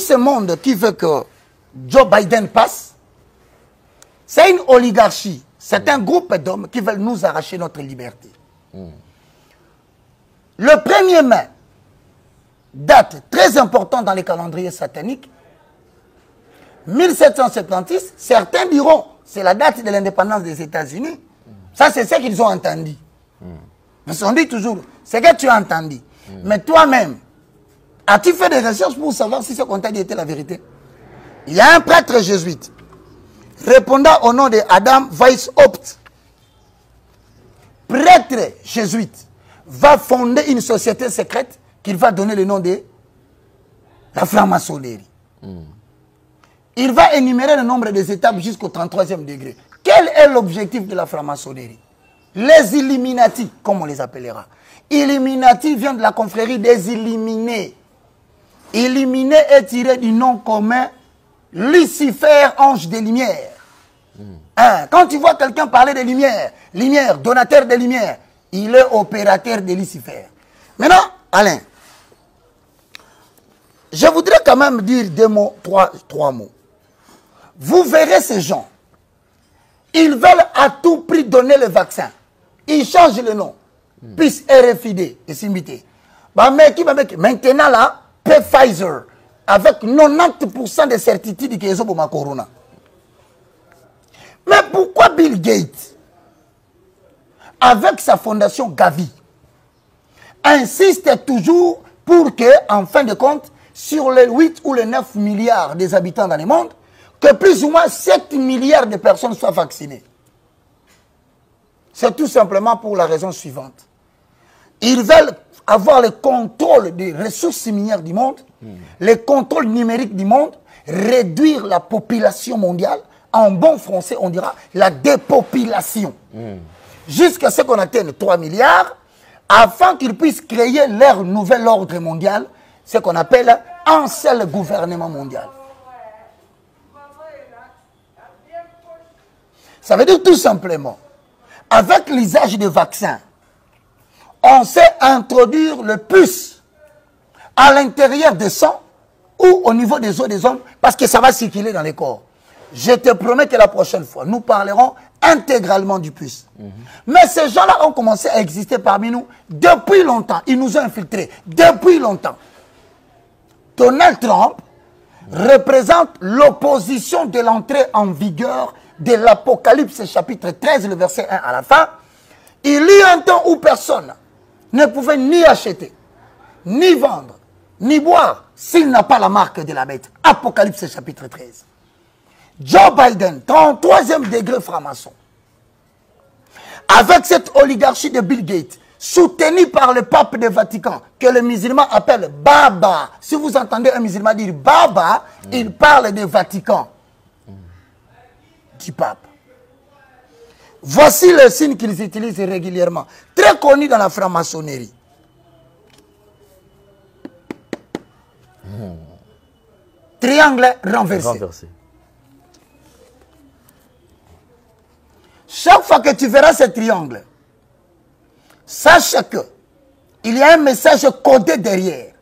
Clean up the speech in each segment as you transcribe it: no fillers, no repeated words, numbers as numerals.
ce monde qui veut que Joe Biden passe, c'est une oligarchie. C'est un groupe d'hommes qui veulent nous arracher notre liberté. Le 1er mai, date très importante dans les calendriers sataniques, 1776, certains diront, c'est la date de l'indépendance des États-Unis. Ça, c'est ce qu'ils ont entendu. Ils ont dit toujours, c'est que tu as entendu. Mais toi-même, as-tu fait des recherches pour savoir si ce qu'on t'a dit était la vérité? Il y a un prêtre jésuite, répondant au nom de Adam Weishaupt, prêtre jésuite, va fonder une société secrète qu'il va donner le nom de la franc-maçonnerie. Il va énumérer le nombre des étapes jusqu'au 33e degré. Quel est l'objectif de la franc-maçonnerie? Les Illuminati, comme on les appellera. Illuminati vient de la confrérie des Illuminés. Illuminé est tiré du nom commun Lucifer, ange des lumières. Quand tu vois quelqu'un parler de lumière, lumière, donateur de lumière, il est opérateur de Lucifer. Maintenant, Alain, je voudrais quand même dire deux mots, trois mots. Vous verrez ces gens, ils veulent à tout prix donner le vaccin. Ils changent le nom. Puis RFID et Simbité. Maintenant là, Pfizer, avec 90% de certitude qu'ils ont pour ma corona. Mais pourquoi Bill Gates, avec sa fondation Gavi, insiste toujours pour que, en fin de compte, sur les 8 ou les 9 milliards des habitants dans le monde, que plus ou moins 7 milliards de personnes soient vaccinées? C'est tout simplement pour la raison suivante. Ils veulent avoir le contrôle des ressources minières du monde, le contrôle numérique du monde, réduire la population mondiale. En bon français, on dira la dépopulation. Jusqu'à ce qu'on atteigne 3 milliards, afin qu'ils puissent créer leur nouvel ordre mondial, ce qu'on appelle un seul gouvernement mondial. Ça veut dire tout simplement, avec l'usage des vaccins, on sait introduire le puce à l'intérieur des sangs ou au niveau des os des hommes, parce que ça va circuler dans les corps. Je te promets que la prochaine fois, nous parlerons intégralement du puce. Mais ces gens-là ont commencé à exister parmi nous depuis longtemps. Ils nous ont infiltrés depuis longtemps. Donald Trump représente l'opposition de l'entrée en vigueur de l'Apocalypse chapitre 13, le verset 1 à la fin. Il y eut un temps où personne ne pouvait ni acheter, ni vendre, ni boire s'il n'a pas la marque de la bête. Apocalypse chapitre 13. Joe Biden, 33e degré franc-maçon, avec cette oligarchie de Bill Gates, soutenue par le pape du Vatican, que les musulmans appellent Baba. Si vous entendez un musulman dire Baba, il parle du Vatican, du pape. Voici le signe qu'ils utilisent régulièrement, très connu dans la franc-maçonnerie. Triangle renversé. Chaque fois que tu verras ce triangle, sache que il y a un message codé derrière.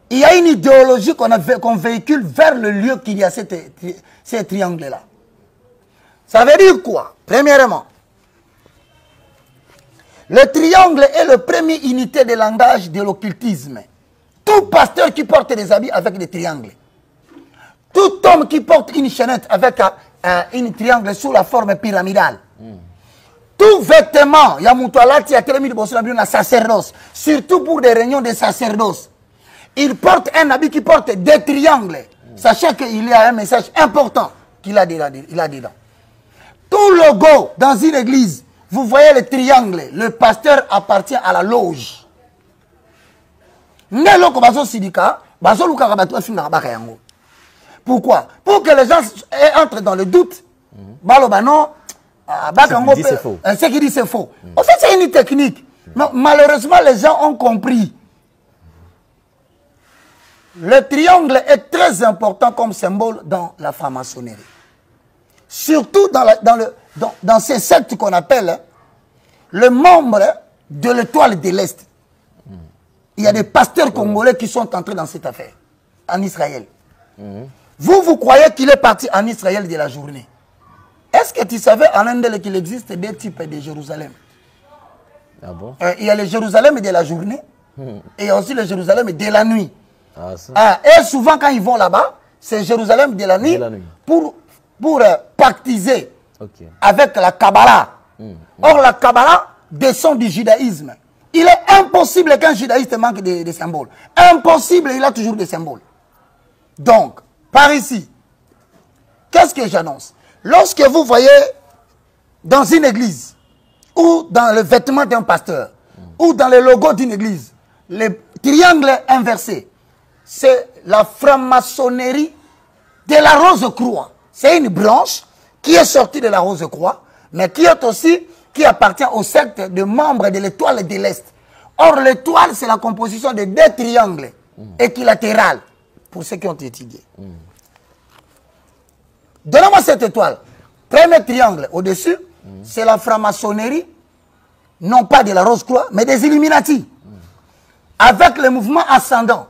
Il y a une idéologie qu'on véhicule vers le lieu qu'il y a ce triangle-là. Ça veut dire quoi? Premièrement, le triangle est la première unité de langage de l'occultisme. Tout pasteur qui porte des habits avec des triangles, tout homme qui porte une chaînette avec un triangle sous la forme pyramidale, tout vêtement, il y a mon toilette, il y a tellement de sacerdoce, surtout pour des réunions de sacerdoce. Il porte un habit qui porte des triangles. Sachez qu'il y a un message important qu'il a dedans. Tout logo dans une église, vous voyez le triangle, le pasteur appartient à la loge. Pourquoi? Pour que les gens entrent dans le doute. Ce qui dit c'est faux. En fait, c'est une technique. Mais malheureusement, les gens ont compris. Le triangle est très important comme symbole dans la franc-maçonnerie. Surtout dans ces sectes qu'on appelle le membre de l'étoile de l'Est. Il y a des pasteurs congolais qui sont entrés dans cette affaire. en Israël. Vous croyez qu'il est parti en Israël de la journée. Est-ce que tu savais en Inde qu'il existe deux types de Jérusalem? Ah bon? Il y a le Jérusalem de la journée et il y a aussi le Jérusalem de la nuit. Ah, ça. Et souvent quand ils vont là-bas, c'est Jérusalem de la nuit, pour pactiser avec la Kabbalah. Or la Kabbalah descend du judaïsme. Il est impossible qu'un judaïste manque de symboles. Impossible, il a toujours des symboles. Donc, par ici, qu'est-ce que j'annonce? Lorsque vous voyez dans une église, ou dans le vêtement d'un pasteur, ou dans le logo d'une église, le triangle inversé, c'est la franc-maçonnerie de la Rose-Croix. C'est une branche qui est sortie de la Rose-Croix, mais qui est aussi, qui appartient au secte de membres de l'étoile de l'Est. Or, l'étoile, c'est la composition de deux triangles équilatérales, pour ceux qui ont étudié. Donnez-moi cette étoile. Premier triangle au-dessus, c'est la franc-maçonnerie, non pas de la Rose-Croix, mais des Illuminati. Avec le mouvement ascendant,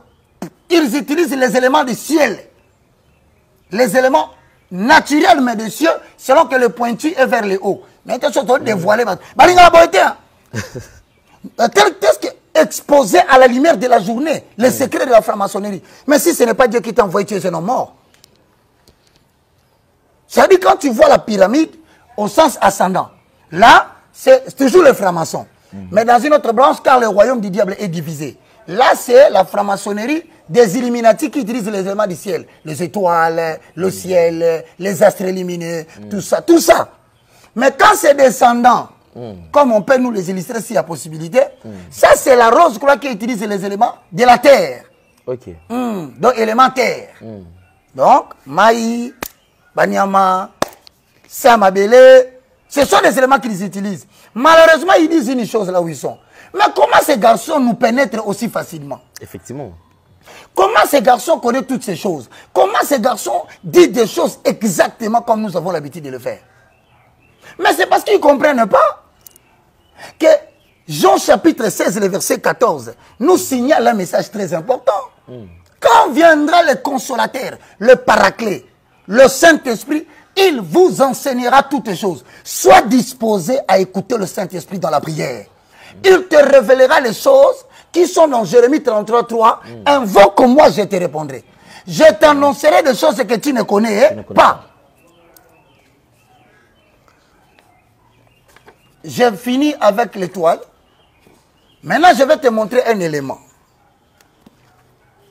ils utilisent les éléments du ciel. Les éléments naturels, mais du ciel, selon que le pointu est vers le haut. Mais attention, tu dévoiler. Qu'est-ce qui est exposé à la lumière de la journée, les secrets de la franc-maçonnerie. Mais si ce n'est pas Dieu qui t'a envoyé, tu es un homme mort. C'est-à-dire quand tu vois la pyramide au sens ascendant, là, c'est toujours le franc-maçon. Mais dans une autre branche, car le royaume du diable est divisé. Là, c'est la franc-maçonnerie des Illuminati qui utilisent les éléments du ciel. Les étoiles, le ciel, les astres lumineux, tout ça, tout ça. Mais quand c'est descendant, comme on peut nous les illustrer s'il y a possibilité, ça c'est la Rose-Croix qui utilise les éléments de la terre. Ok. Donc, éléments terre. Donc, Maï, Banyama, Samabele, ce sont des éléments qu'ils utilisent. Malheureusement, ils disent une chose là où ils sont. Mais comment ces garçons nous pénètrent aussi facilement? Effectivement. Comment ces garçons connaissent toutes ces choses? Comment ces garçons disent des choses exactement comme nous avons l'habitude de le faire? Mais c'est parce qu'ils ne comprennent pas que Jean chapitre 16, le verset 14, nous signale un message très important. Quand viendra le consolateur, le paraclet, le Saint-Esprit, il vous enseignera toutes choses. Sois disposé à écouter le Saint-Esprit dans la prière. Il te révélera les choses qui sont dans Jérémie 33, 3. Invoque-moi, je te répondrai. Je t'annoncerai des choses que tu ne connais pas. J'ai fini avec l'étoile. Maintenant, je vais te montrer un élément.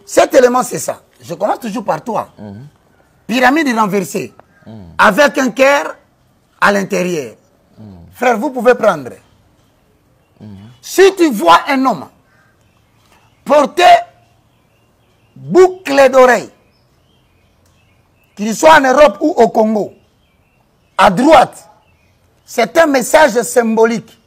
Cet élément, c'est ça. Je commence toujours par toi. Pyramide renversée. Avec un cœur à l'intérieur. Frère, vous pouvez prendre. Si tu vois un homme porter boucle d'oreille, qu'il soit en Europe ou au Congo, à droite, c'est un message symbolique,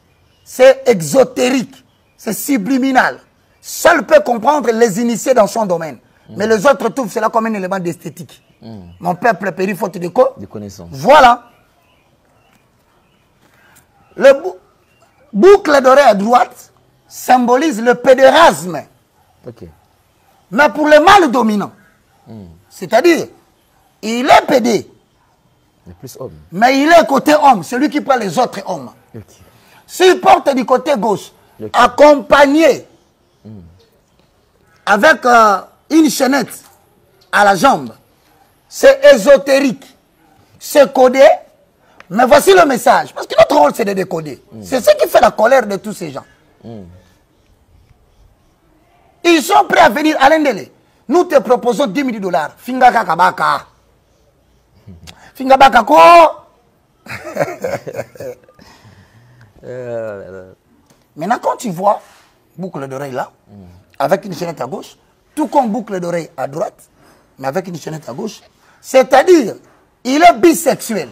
c'est exotérique, c'est subliminal. Seul peut comprendre les initiés dans son domaine. Mais les autres trouvent cela comme un élément d'esthétique. Mon peuple périt faute de quoi? De connaissances. Voilà. Le boucle d'oreille à droite symbolise le pédérasme. Ok. Mais pour le mâle dominant, c'est-à-dire, il est pédé, Il est plus homme. mais il est côté homme, celui qui prend les autres hommes. Ok. S'il porte du côté gauche, accompagné avec une chaînette à la jambe, c'est ésotérique, c'est codé, mais voici le message. Parce que notre rôle, c'est de décoder. C'est ce qui fait la colère de tous ces gens. Ils sont prêts à venir à l'Indélé. Nous te proposons 10 000 $. Finga kakabaka. Finga baka ko. Maintenant, quand tu vois boucle d'oreille là, avec une chaînette à gauche, tout comme boucle d'oreille à droite, mais avec une chaînette à gauche, c'est-à-dire, il est bisexuel.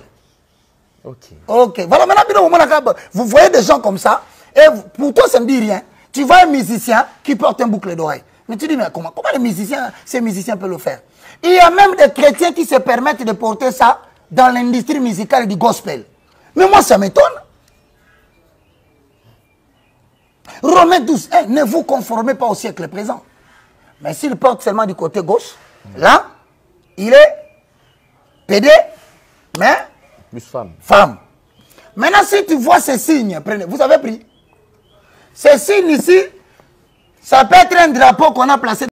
Ok. Ok. Voilà, maintenant, vous voyez des gens comme ça, et pour toi, ça ne dit rien. Tu vois un musicien qui porte un boucle d'oreille. Mais tu dis, mais comment ces musiciens peuvent le faire? Il y a même des chrétiens qui se permettent de porter ça dans l'industrie musicale du gospel. Mais moi, ça m'étonne. Romains 12, ne vous conformez pas au siècle présent. Mais s'il porte seulement du côté gauche, Là, il est PD, mais Plus femme. femme. Maintenant, si tu vois ces signes, prenez, vous avez pris. Ces signes ici, ça peut être un drapeau qu'on a placé